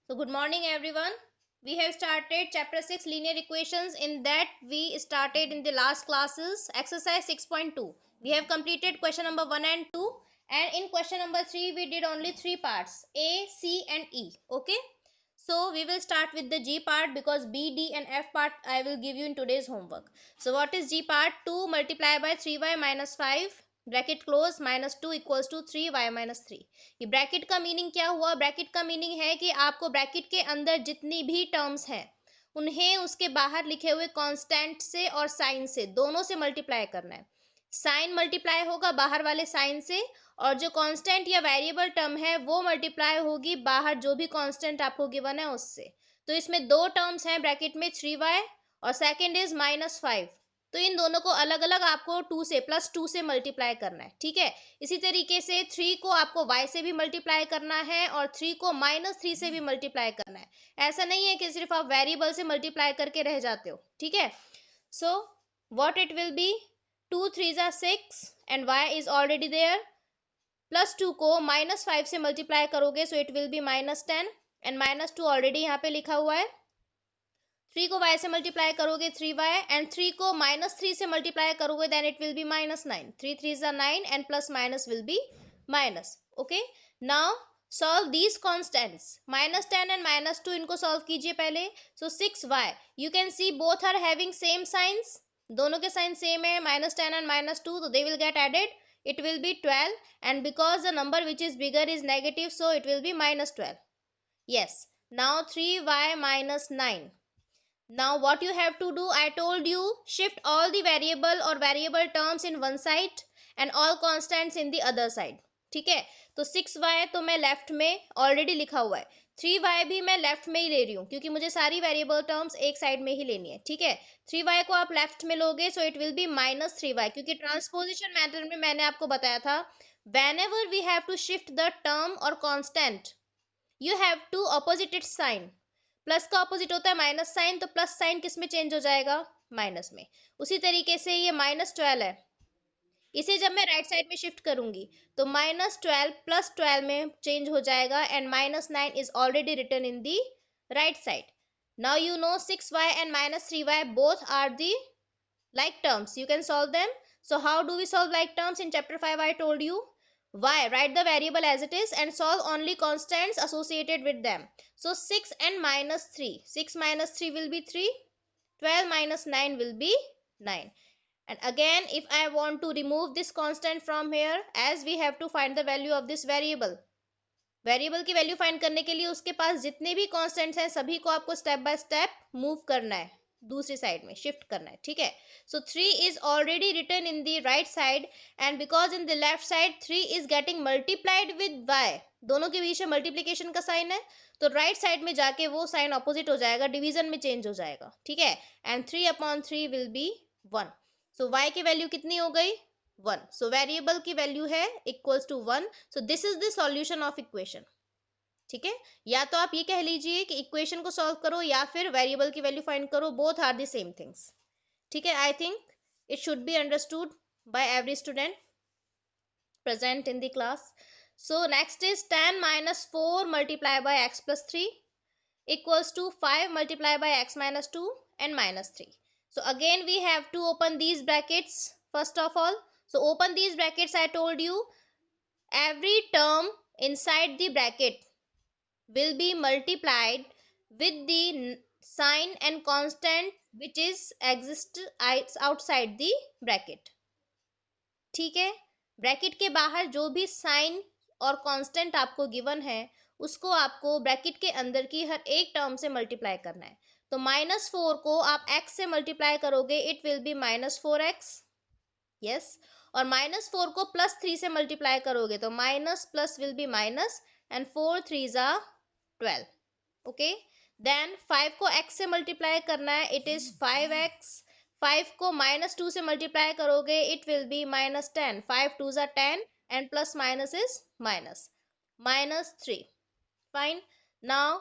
So good morning everyone. We have started chapter 6 linear equations. In that we started in the last classes exercise 6.2. We have completed question number 1 and 2, and in question number 3 we did only three parts A, C and E. Okay. So we will start with the G part because B, D and F part I will give you in today's homework. So what is G part? 2 multiplied by 3y minus 5 bracket close minus two equals to 3y minus 3. ये bracket का meaning क्या हुआ? Bracket का meaning है कि आपको bracket के अंदर जितनी भी टर्म्स हैं उन्हें उसके बाहर लिखे हुए कांस्टेंट से और साइन से दोनों से मल्टीप्लाई करना है. साइन मल्टीप्लाई होगा बाहर वाले साइन से, और जो कांस्टेंट या वेरिएबल टर्म है वो मल्टीप्लाई होगी बाहर जो भी कांस्टेंट आपको गिवन है उससे. तो इसमें दो टर्म्स हैं ब्रैकेट में, 3y और सेकंड इज -5. तो इन दोनों को अलग अलग आपको +2 से मल्टीप्लाई करना है. ठीक है. इसी तरीके से 3 को आपको y से भी मल्टीप्लाई करना है और 3 को -3 से भी मल्टीप्लाई करना है. ऐसा नहीं है कि सिर्फ आप वेरिएबल से मल्टीप्लाई करके रह जाते हो. ठीक है. So what it will be, 2 3s are 6 and y is already there. +2 को -5 से मल्टीप्लाई करोगे so it will be -10 and -2 already यहाँ पे लिखा हुआ है. 3 को y से मल्टीप्लाई करोगे 3y एंड 3 को -3 से मल्टीप्लाई करोगे then it will be -9. 3 3s are 9 and plus minus will be minus. Okay. Now solve these constants. -10 and -2 इनको सॉल्व कीजिए पहले. So 6y you can see both are having same signs. दोनों के sign same है, -10 and -2, तो they will get added. It will be 12, and because the number which is bigger is negative, so it will be -12. Yes. Now 3y minus 9. Now what you have to do, I told you, shift all the variable or variable terms in one side and all constants in the other side. ठीक है. तो 6y तो मैं left में already लिखा हुआ है, 3y भी मैं लेफ्ट में ही ले रही हूँ क्योंकि मुझे सारी वेरिएबल टर्म्स एक साइड में ही लेनी है. ठीक है. 3y को आप लेफ्ट में लोगे सो इट विल बी -3y, क्योंकि ट्रांसपोजिशन मेथड में मैंने आपको बताया था whenever we have to shift the term or constant you have to opposite its sign. Plus का ऑपोजिट होता है माइनस साइन, तो प्लस साइन किस में चेंज हो जाएगा? माइनस में. उसी तरीके से ये -12 है, इसे जब मैं राइट साइड में शिफ्ट करूंगी तो -12 +12 में चेंज हो जाएगा and -9 is already written in the right side. Now you know 6y एंड -3y both are the like terms. You can solve them. So how do we solve like terms? In chapter 5 I told you y, write the variable as it is and solve only constants associated with them. So 6 and -3, 6 minus 3 will be 3, 12 minus 9 will be 9. And again if I want to remove this constant from here, as we have to find the value of this variable, variable की value find करने के लिए उसके पास जितने भी constants हैं सभी को आपको स्टेप बाय स्टेप मूव करना है, दूसरी साइड में शिफ्ट करना है. ठीक है. So 3 is already written in the right side and because in the left side 3 is getting multiplied with y, दोनों के बीच में मल्टीप्लीकेशन का साइन है, तो राइट साइड में जाके वो साइन ऑपोजिट हो जाएगा, डिवीजन में चेंज हो जाएगा. ठीक है. And 3/3 will be 1. So y की वैल्यू कितनी हो गई? 1. सो वेरिएबल की वैल्यू है equals to 1. So this is the solution of equation. ठीक है. या तो आप ये कह लीजिए कि इक्वेशन को सॉल्व करो या फिर वेरिएबल की वैल्यू फाइंड करो, both are the same things. ठीक है. I think it should be understood by every student present in the class. So next is 10 minus 4 multiplied by x plus 3 equals to 5 multiplied by x minus 2 and -3. So again we have to open these brackets first of all. So open these brackets. I told you every term inside the bracket will be multiplied with the sign and constant which is exist outside the bracket. ठीक है. Bracket के बाहर जो भी sign और constant आपको given है उसको आपको ब्रैकेट के अंदर की हर एक टर्म से मल्टीप्लाई करना है. तो -4 को आप x से मल्टीप्लाई करोगे it will B -4x. Yes. और -4 को +3 से मल्टीप्लाई करोगे तो minus plus will be minus and 4 3s are 12. Okay. Then 5 को x से मल्टीप्लाई करना है, इट इज 5x. 5 को -2 से मल्टीप्लाई करोगे it will be -10. 5 2s are 10 and plus minus is minus -3. Fine. Now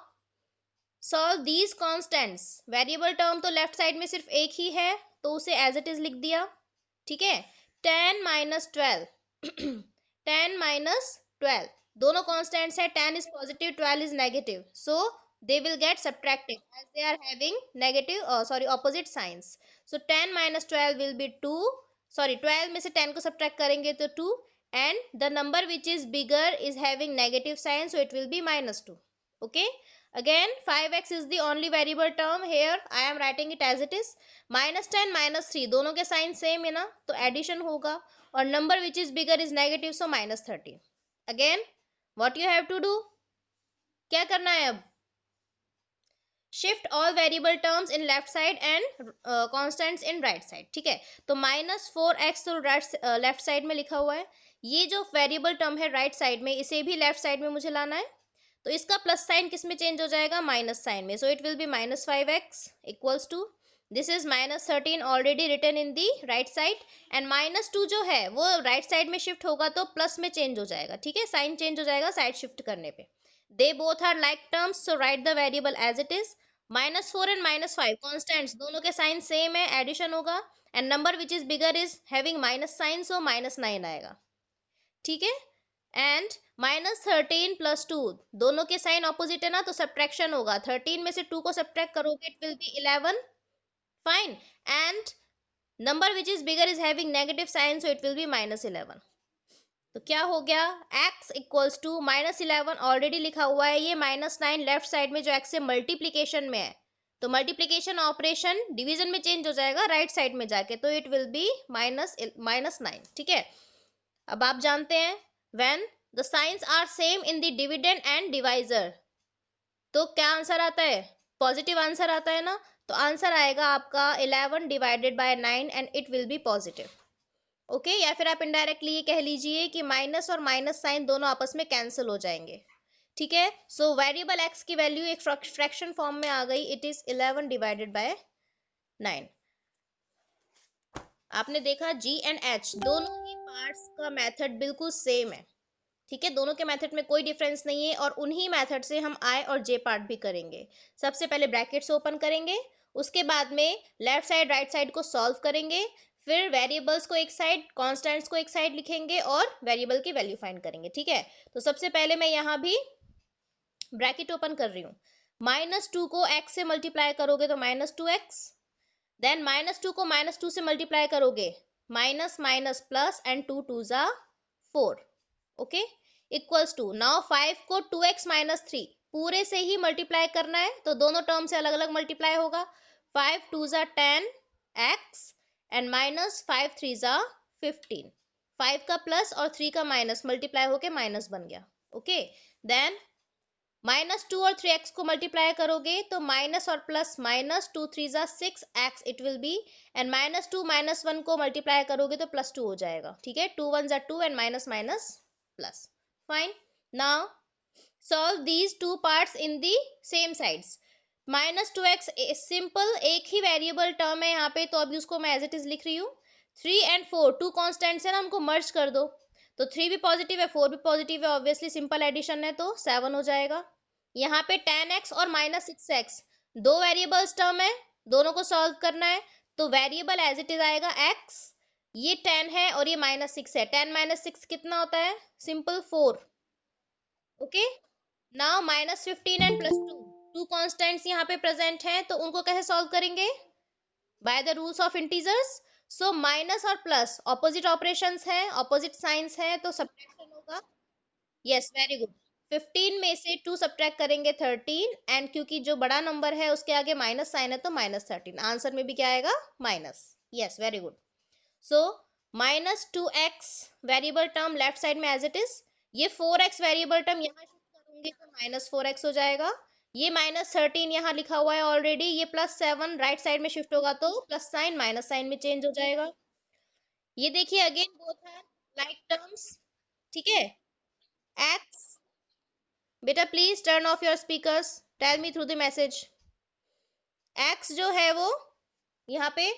solve these constants. Variable term तो left side में सिर्फ एक ही है तो उसे एज इट इज लिख दिया. ठीक है. 10 minus 12 10 minus 12 दोनों कॉन्स्टेंट्स है, 10 is positive 12 is negative, so they will get subtracted as they are having negative opposite signs. So 10 minus 12 will be 2, 12 में से 10 को subtract करेंगे तो 2, and the number which is bigger is having negative sign, so it will be minus 2. Okay, again 5x is the only variable term here. I am writing it as it is. minus 10 minus 3 दोनों के sign same है ना, तो addition होगा, और number which is bigger is negative, so minus 13. Again what you have to do, क्या करना है अब, shift all variable terms in left side and constants in right side. ठीक है, तो -4x तो लेफ्ट साइड में लिखा हुआ है, ये जो वेरिएबल टर्म है राइट साइड में, इसे भी लेफ्ट साइड में मुझे लाना है, तो इसका प्लस साइन किस में चेंज हो जाएगा, माइनस साइन में. So it will be -5x equals to, this is -13 already written in the right side, and -2 जो है वो राइट साइड में शिफ्ट होगा तो प्लस में चेंज हो जाएगा. ठीक है, साइन चेंज हो जाएगा साइड शिफ्ट करने पे. They both are like terms, so write the variable as it is. -4 and -5 constants, दोनों के साइन सेम है, एडिशन होगा, and number which is bigger is having minus sign, so -9 आएगा. ठीक है, एंड -13 प्लस 2 दोनों के साइन ऑपोजिट है ना, तो सब्ट्रैक्शन होगा. 13 में से 2 को सब्ट्रैक्ट करोगे it will be 11. Fine, and number which is bigger is having negative sign, so it will be -11. तो क्या हो गया, x इक्वल्स टू -11 ऑलरेडी लिखा हुआ है, ये -9 लेफ्ट साइड में जो x से मल्टीप्लीकेशन में है, तो मल्टीप्लीकेशन ऑपरेशन डिवीजन में चेंज हो जाएगा राइट साइड में जाके, तो इट विल बी -9. ठीक है, अब आप जानते हैं when the signs are same in the dividend and divisor, तो क्या आंसर आता है, पॉजिटिव आंसर आता है ना, तो आंसर आएगा आपका 11 divided by 9 and it will B positive. Okay, या फिर आप इनडायरेक्टली ये कह लीजिए कि माइनस और माइनस साइन दोनों आपस में कैंसिल हो जाएंगे. ठीक है, सो वेरिएबल x की वैल्यू एक फ्रैक्शन फॉर्म में आ गई, इट इज 11 डिवाइडेड बाय 9. आपने देखा g एंड h दोनों ही पार्ट्स का मेथड बिल्कुल सेम है. ठीक है, दोनों के मेथड में कोई डिफरेंस नहीं है, और उन्हीं मेथड से हम i और j पार्ट भी करेंगे. सबसे पहले ब्रैकेट्स ओपन करेंगे, उसके बाद में लेफ्ट साइड राइट साइड को सॉल्व करेंगे, फिर वेरिएबल्स को एक साइड, कॉन्स्टेंट्स को एक साइड लिखेंगे और वेरिएबल की वैल्यू फाइंड करेंगे. ठीक है, तो सबसे पहले मैं यहाँ भी ब्रैकेट ओपन कर रही हूँ. -2 को x से मल्टीप्लाई करोगे तो -2x, देन -2 को -2 से मल्टीप्लाई करोगे, माइनस माइनस प्लस, एंड 2 2 जा 4. ओके, इक्वल्स टू, नाउ 5 को 2x माइनस 3 पूरे से ही मल्टीप्लाई करना है, तो दोनों टर्म से अलग अलग मल्टीप्लाई होगा. 5 2 जा 10x एंड -5 3 जा 15. 5 का प्लस और 3 का माइनस मल्टीप्लाई होके माइनस बन गया. ओके, देन -2 और 3x को मल्टीप्लाई करोगे तो माइनस और प्लस, -2 3 जा 6x it will B, and -2 -1 को मल्टीप्लाई करोगे तो +2 हो जाएगा. ठीक है, 2 1 जा 2 and minus minus plus. Fine, now solve these two parts in the same sides. -2x simple एक ही वेरिएबल टर्म है यहाँ पे, तो अभी उसको मैं एज इट इज लिख रही हूँ. 3 एंड 4 टू कॉन्स्टेंट्स है ना, हमको मर्ज कर दो, तो 3 भी पॉजिटिव है 4 भी पॉजिटिव है, ऑब्वियसली सिंपल एडिशन है तो 7 हो जाएगा. यहाँ पे 10x और -6x दो वेरिएबल्स टर्म है, दोनों को सॉल्व करना है, तो वेरिएबल एज इट इज आएगा x, ये 10 है और ये -6 है, 10 - 6 कितना होता है, simple 4. Okay, now -15 and +2 two constants यहाँ पे प्रेजेंट हैं, तो उनको कैसे सॉल्व करेंगे, by the rules of integers. So minus और प्लस ऑपोजिट ऑपरेशंस हैं, ऑपोजिट साइंस हैं, तो सब्ट्रैक्शन होगा. Yes, very good. 15 में से 2 सब्ट्रैक्ट करेंगे 13, एंड क्योंकि जो बड़ा नंबर है उसके आगे माइनस साइन है तो -13, आंसर में भी क्या आएगा, minus. Yes, very good. So -2x variable term left side में एज इट इज, ये 4x वेरिएबल टर्म यहाँ शिफ्ट करूंगी तो -4x हो जाएगा, ये -13 यहाँ लिखा हुआ है ऑलरेडी, ये +7 राइट साइड में शिफ्ट होगा तो प्लस साइन माइनस साइन में चेंज हो जाएगा. ये देखिए again both are like terms. ठीक है, x, बेटा please turn off your speakers, tell me through the message. x जो है वो यहाँ पे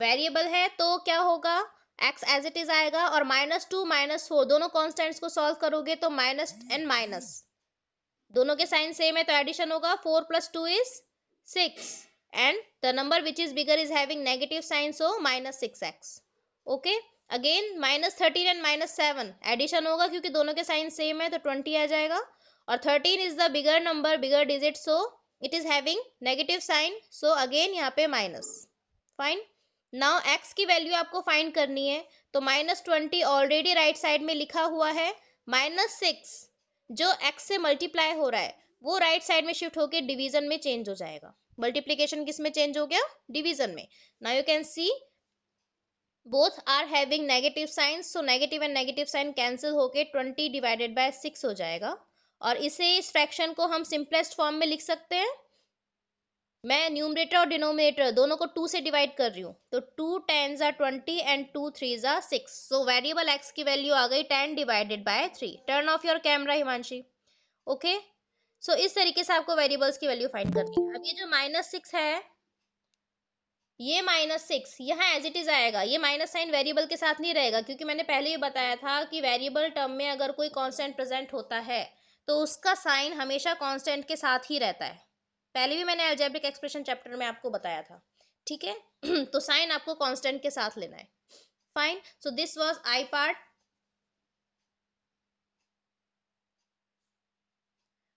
वेरिएबल है, तो क्या होगा, x एज इट इज आएगा, और -2 -4 दोनों कॉन्स्टेंट्स को सॉल्व करोगे तो माइनस एंड माइनस दोनों के साइन सेम है तो एडिशन होगा. 4 + 2 is 6, and the number which is bigger is having negative sign, so -6x. Okay, again -13 and -7 addition होगा, क्योंकि दोनों के साइन सेम है तो 20 आ जाएगा, और 13 is the bigger number, bigger digit, so it is having negative sign, so again यहाँ पे माइनस. फाइन. नाउ x की वैल्यू आपको फाइंड करनी है, तो -20 ऑलरेडी राइट साइड में लिखा हुआ है. -6 जो x से मल्टीप्लाई हो रहा है वो राइट साइड में शिफ्ट होके डिवीजन में चेंज हो जाएगा. मल्टीप्लीकेशन किस में चेंज हो गया? डिवीजन में. Now you can C both are having negative signs, so negative and negative sign cancel होके 20 divided by 6 हो जाएगा. और इसे इस फ्रैक्शन को हम सिंपलेस्ट फॉर्म में लिख सकते हैं. मैं न्यूमरेटर और डिनोमिनेटर दोनों को 2 से डिवाइड कर रही हूँ, तो 2 10s are 20 and 2 3s are 6. So variable x की वैल्यू आ गई 10 divided by 3. Turn off your camera Himanshi. Okay, so इस तरीके से आपको वेरिएबल्स की वैल्यू फाइंड करनी है. अब ये जो -6 है, ये -6 यहाँ एज इट इज आएगा. ये माइनस साइन वेरिएबल के साथ नहीं रहेगा, क्योंकि मैंने पहले ही बताया था कि वेरिएबल टर्म में अगर कोई कांस्टेंट प्रेजेंट होता है तो उसका साइन हमेशा कांस्टेंट के साथ ही रहता है. पहले भी मैंने अलजेब्रिक एक्सप्रेशन चैप्टर में आपको बताया था. ठीक है तो साइन आपको कांस्टेंट के साथ लेना है. Fine. So this was I part.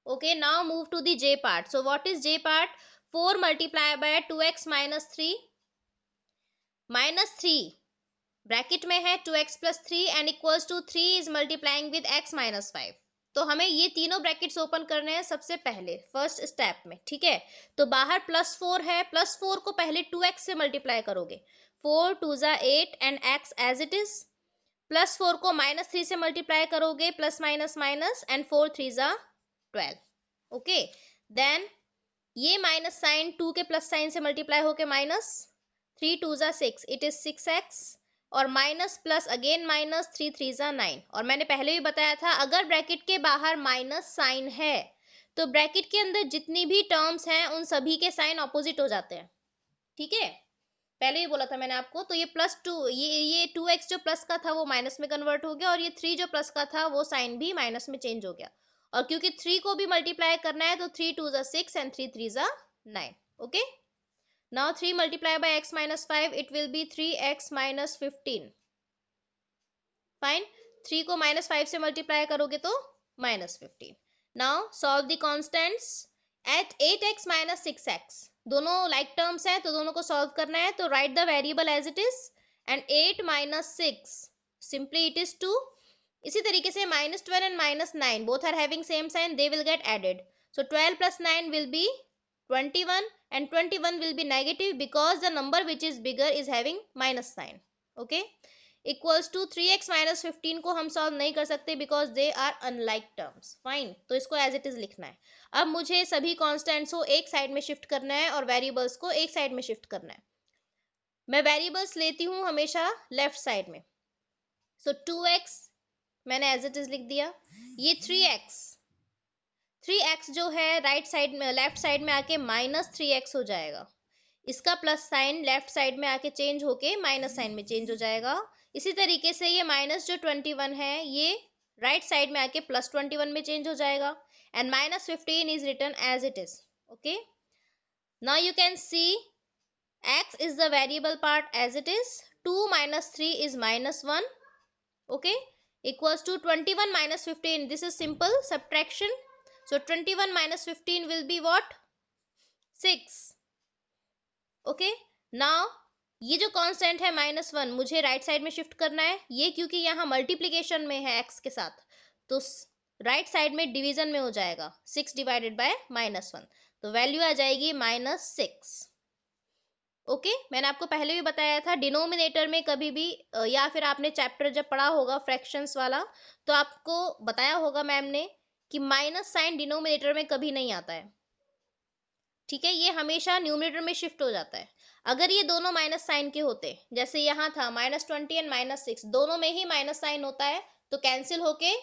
Okay, now move to the J part. So what is J part? 4 multiply by 2x minus 3 -3 bracket में है 2x plus 3 and equals to 3 is multiplying with x minus 5. तो हमें ये तीनों brackets open करने हैं सबसे पहले फर्स्ट स्टेप में. ठीक है, तो बाहर +4 है, +4 को पहले 2x से मल्टीप्लाई करोगे. 4 2 जा 8 and x as it is. +4 को -3 से मल्टीप्लाई करोगे, प्लस माइनस माइनस, एंड 4 3 जा 12. ओके, देन ये माइनस साइन 2 के प्लस साइन से मल्टीप्लाई होके माइनस, 3 2 जा 6, इट इज 6x, और माइनस प्लस अगेन माइनस, 3 3 जा 9. और मैंने पहले भी बताया था अगर ब्रैकेट के बाहर माइनस साइन है तो ब्रैकेट के अंदर जितनी भी टर्म्स हैं उन सभी के साइन ऑपोजिट हो जाते हैं. ठीक है, पहले ही बोला था मैंने आपको. तो ये +2, ये 2x जो प्लस का था वो माइनस में कन्वर्ट हो गया, और ये 3 जो प्लस का था वो साइन भी माइनस में चेंज हो गया. और क्योंकि 3 को भी मल्टीप्लाई करना है तो 3 2 जा 6 एंड 3 3 जा 9. Okay, now 3 multiplied by x minus 5, it will be 3x minus 15. Fine. 3 को -5 से मल्टीप्लाई करोगे तो -15. Now solve the constants. At 8x minus 6x, दोनों लाइक टर्म्स हैं तो दोनों को सॉल्व करना है. तो write the variable as it is, and 8 minus 6 simply it is 2. इसी तरीके से -12 and -9 both are having same sign, they will get added. So 12 plus 9 will be 21, and 21 will be negative because the number which is bigger is having minus sign. Okay, equals to 3x minus 15 को हम solve नहीं कर सकते because they are unlike terms. Fine, तो इसको as it is लिखना है. अब मुझे सभी कॉन्स्टेंट्स को एक साइड में शिफ्ट करना है और वेरिएबल्स को एक साइड में शिफ्ट करना है. मैं वेरिएबल्स लेती हूँ हमेशा लेफ्ट साइड में. सो 2x मैंने एज इट इज लिख दिया. ये 3x जो है राइट साइड में, लेफ्ट साइड में आके -3x हो जाएगा. इसका प्लस साइन लेफ्ट साइड में आके चेंज होके माइनस साइन में चेंज हो जाएगा. इसी तरीके से ये माइनस जो 21 है ये राइट साइड में आके +21 में चेंज हो जाएगा, and -15 is written as it is. Okay, now you can see x is the variable part as it is. 2 minus 3 is -1. Okay, equals to 21 minus 15. This is simple subtraction. So 21 minus 15 will be what? 6. Okay, now ये जो constant है -1 मुझे right side में shift करना है. ये क्योंकि यहाँ मल्टीप्लीकेशन में है x के साथ, तो राइट साइड में डिवीजन में हो जाएगा. 6 डिवाइडेड बाय -1, तो वैल्यू आ जाएगी -6. ओके, मैंने आपको पहले भी बताया था डिनोमिनेटर में कभी भी या फिर आपने चैप्टर जब पढ़ा होगा फ्रैक्शंस वाला तो आपको बताया होगा मैम ने कि माइनस साइन डिनोमिनेटर में कभी नहीं आता है. ठीक है, ये हमेशा न्यूमरेटर में शिफ्ट हो जाता है. अगर ये दोनों माइनस साइन के होते, जैसे यहाँ था -20 एंड -6, दोनों में ही माइनस साइन होता है तो कैंसिल होके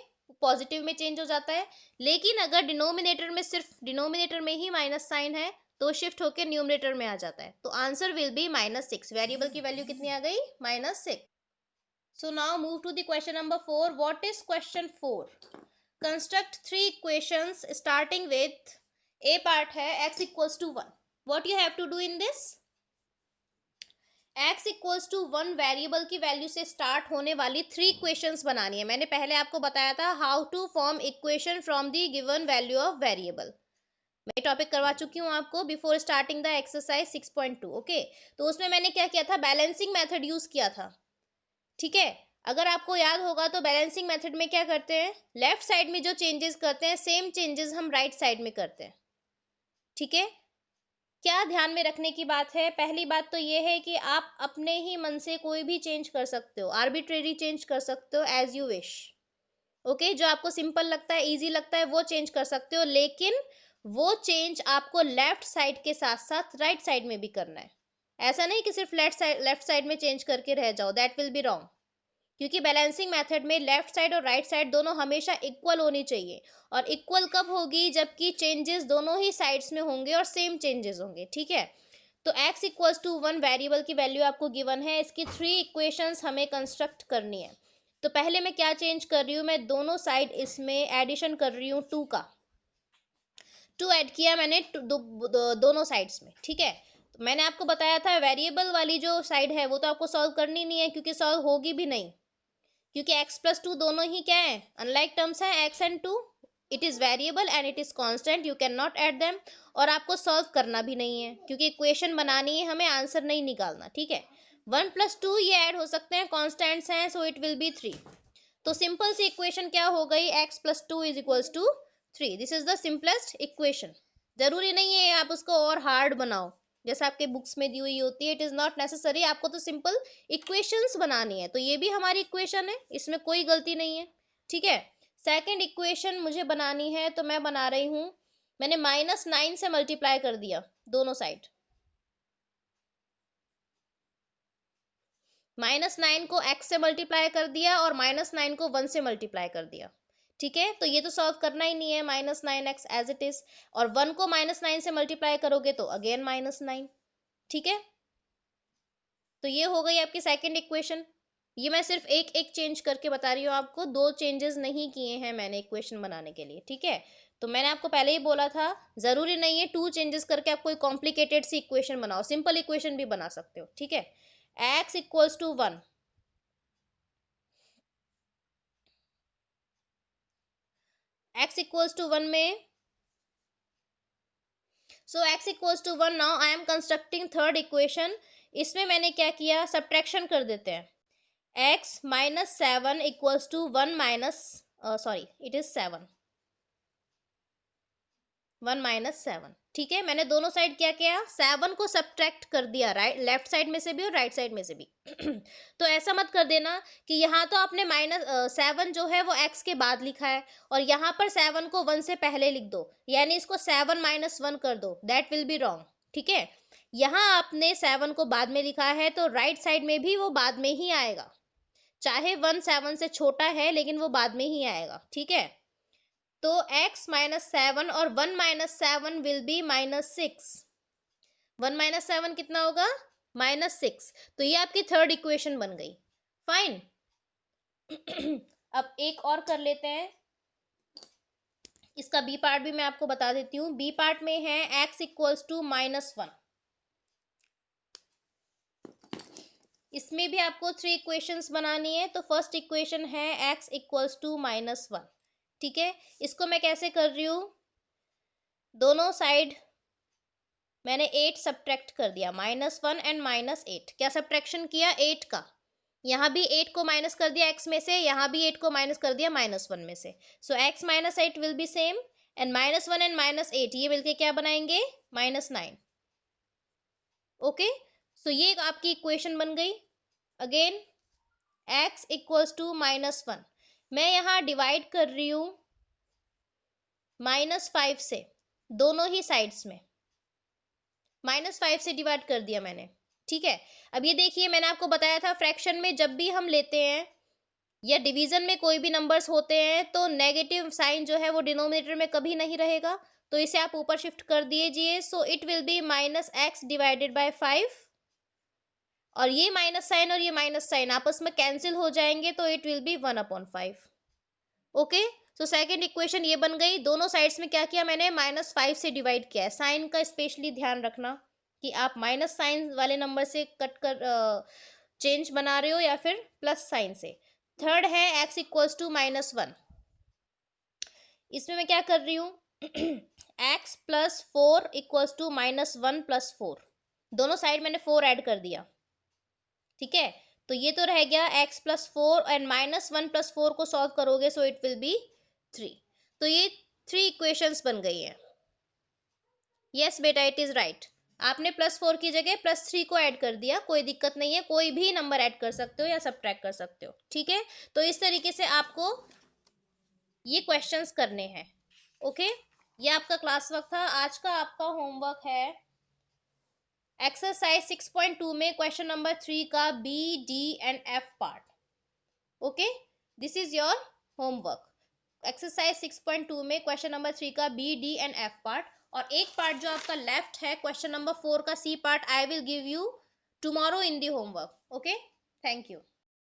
पॉजिटिव में चेंज हो जाता है. लेकिन अगर डिनोमिनेटर में सिर्फ डिनोमिनेटर में ही माइनस साइन है तो शिफ्ट होके न्यूमरेटर में आ जाता है. तो आंसर विल बी -6. वेरिएबल की वैल्यू कितनी आ गई? -6. So now move to the question number 4. What is question 4? Construct 3 equations starting with a part है x equals to 1. What you have to do in this? x equals to 1 variable की value से start होने वाली 3 equations बनानी है। मैंने पहले आपको बताया था how to form equation from the given value of variable. मैं टॉपिक करवा चुकी हूँ आपको before starting the exercise 6.2। Okay, तो उसमें मैंने क्या किया था, बैलेंसिंग मेथड यूज किया था। ठीक है, अगर आपको याद होगा तो बैलेंसिंग मेथड में क्या करते हैं, लेफ्ट साइड में जो चेंजेस करते हैं सेम चेंजेस हम राइट साइड में करते हैं। ठीक है, क्या ध्यान में रखने की बात है, पहली बात तो ये है कि आप अपने ही मन से कोई भी चेंज कर सकते हो, आर्बिट्रेरी चेंज कर सकते हो एज यू विश। ओके, जो आपको सिंपल लगता है, इजी लगता है, वो चेंज कर सकते हो, लेकिन वो चेंज आपको लेफ्ट साइड के साथ साथ राइट साइड में भी करना है। ऐसा नहीं कि सिर्फ लेफ्ट साइड में चेंज करके रह जाओ, दैट विल बी रॉन्ग। क्योंकि बैलेंसिंग मेथड में लेफ्ट साइड और राइट साइड दोनों हमेशा इक्वल होनी चाहिए। और इक्वल कब होगी, जबकि चेंजेस दोनों ही साइड्स में होंगे और सेम चेंजेस होंगे। ठीक है, तो x इक्वल्स टू 1 वेरिएबल की वैल्यू आपको गिवन है, इसकी 3 इक्वेशंस हमें कंस्ट्रक्ट करनी है। तो पहले मैं क्या चेंज कर रही हूँ, मैं दोनों साइड इसमें एडिशन कर रही हूँ 2 का। 2 ऐड किया मैंने दोनों साइड्स में। ठीक है, तो मैंने आपको बताया था वेरिएबल वाली जो साइड है वो तो आपको सॉल्व करनी नहीं है, क्योंकि सॉल्व होगी भी नहीं, क्योंकि x प्लस 2 दोनों ही क्या है, अनलाइक टर्म्स है, x and 2। It is variable and it is constant, you can not add them. और आपको सॉल्व करना भी नहीं है, क्योंकि इक्वेशन बनानी है हमें, आंसर नहीं निकालना। ठीक है, 1 प्लस 2 ये ऐड हो सकते हैं, कॉन्स्टेंट्स हैं, सो इट विल बी 3। तो सिंपल सी इक्वेशन क्या हो गई, x plus 2 is equals to 3। This is the simplest equation. जरूरी नहीं है आप उसको और हार्ड बनाओ जैसे आपके बुक्स में दी हुई होती है, इट इज नॉट नेसेसरी। आपको तो सिंपल इक्वेशंस बनानी है, तो ये भी हमारी इक्वेशन है, इसमें कोई गलती नहीं है। ठीक है, सेकंड इक्वेशन मुझे बनानी है, तो मैं बना रही हूं, मैंने -9 से मल्टीप्लाई कर दिया दोनों साइड। -9 को x से मल्टीप्लाई कर दिया और -9 को 1 से मल्टीप्लाई कर दिया। ठीक है, तो ये तो सॉल्व करना ही नहीं है, -9x एज इट इज। और 1 को -9 से मल्टीप्लाई करोगे तो अगेन -9। ठीक है, तो ये हो गई आपकी सेकंड इक्वेशन। ये मैं सिर्फ एक एक चेंज करके बता रही हूँ आपको, दो चेंजेस नहीं किए हैं मैंने इक्वेशन बनाने के लिए। ठीक है, तो मैंने आपको पहले ही बोला था जरूरी नहीं है 2 चेंजेस करके आप कोई कॉम्प्लिकेटेड सी इक्वेशन बनाओ, सिंपल इक्वेशन भी बना सकते हो। ठीक है, x equals to 1, x equals to 1 में, so x equals to 1, now I am constructing third equation. इसमें मैंने क्या किया, सब्ट्रैक्शन कर देते हैं। x minus 7 equals to 1 minus, sorry it is 7, 1 minus 7। ठीक है, मैंने दोनों साइड क्या किया, 7 को सब्ट्रैक्ट कर दिया, राइट लेफ्ट साइड में से भी और राइट साइड में से भी। तो ऐसा मत कर देना कि यहाँ तो आपने -7 जो है वो x के बाद लिखा है और यहाँ पर 7 को 1 से पहले लिख दो, यानी इसको 7 - 1 कर दो, दैट विल बी रॉन्ग। ठीक है, यहाँ आपने 7 को बाद में लिखा है तो राइट साइड में भी वो बाद में ही आएगा, चाहे 1 7 से छोटा है लेकिन वो बाद में ही आएगा। ठीक है, तो x माइनस 7 और 1 माइनस 7 विल बी -6। 1 माइनस 7 कितना होगा, -6। तो ये आपकी थर्ड इक्वेशन बन गई। फाइन। अब एक और कर लेते हैं, इसका बी पार्ट भी मैं आपको बता देती हूँ। बी पार्ट में है x इक्वल्स टू -1। इसमें भी आपको 3 इक्वेशंस बनानी है। तो फर्स्ट इक्वेशन है x इक्वल्स टू -1। ठीक है, इसको मैं कैसे कर रही हूँ, दोनों साइड मैंने 8 सब्ट्रैक्ट कर दिया, -1 एंड -8। क्या सब्ट्रैक्शन किया, 8 का। यहाँ भी 8 को माइनस कर दिया x में से, यहाँ भी 8 को माइनस कर दिया -1 में से। सो x - 8 will be same, and -1 and -8 ये मिलके क्या बनाएंगे, -9। ओके, सो ये आपकी इक्वेशन बन गई। अगेन x इक्वल्स टू -1, मैं यहाँ डिवाइड कर रही हूँ -5 से, दोनों ही साइड्स में -5 से डिवाइड कर दिया मैंने। ठीक है, अब ये देखिए मैंने आपको बताया था फ्रैक्शन में जब भी हम लेते हैं या डिवीजन में कोई भी नंबर्स होते हैं तो नेगेटिव साइन जो है वो डिनोमिनेटर में कभी नहीं रहेगा, तो इसे आप ऊपर शिफ्ट कर दीजिए। सो it will B -x divided by 5, और ये माइनस साइन और ये माइनस साइन आपस में कैंसिल हो जाएंगे, तो it will B 1/5। Okay, so second equation ये बन गई। दोनों साइड्स में क्या किया मैंने, -5 से डिवाइड किया है, साइन का स्पेशली ध्यान रखना। कि आप माइनस साइन वाले नंबर से कट कर चेंज बना रहे हो या फिर प्लस साइन से। थर्ड है x इक्वल्स टू -1। इसमें मैं क्या कर रही हूँ x plus 4 equals to -1 plus 4, दोनों साइड मैंने 4 ऐड कर दिया, ठीक है। तो ये तो रह गया x प्लस 4 एंड -1 प्लस 4 को सॉल्व करोगे सो इट विल बी 3। तो ये 3 इक्वेशंस बन गई है। यस बेटा, इट इज राइट। आपने +4 की जगह +3 को ऐड कर दिया, कोई दिक्कत नहीं है, कोई भी नंबर ऐड कर सकते हो या सब्ट्रैक्ट कर सकते हो, ठीक है। तो इस तरीके से आपको ये क्वेश्चंस करने हैं। ओके, ये आपका क्लास वर्क था। आज का आपका होमवर्क है एक्सरसाइज 6.2 में क्वेश्चन नंबर 3 का B, D and F part. Okay, this is your homework. Exercise 6.2 में क्वेश्चन नंबर 3 का B, D and F part, और एक पार्ट जो आपका लेफ्ट है क्वेश्चन नंबर 4 का C part, I will give you tomorrow in the homework. Okay, thank you.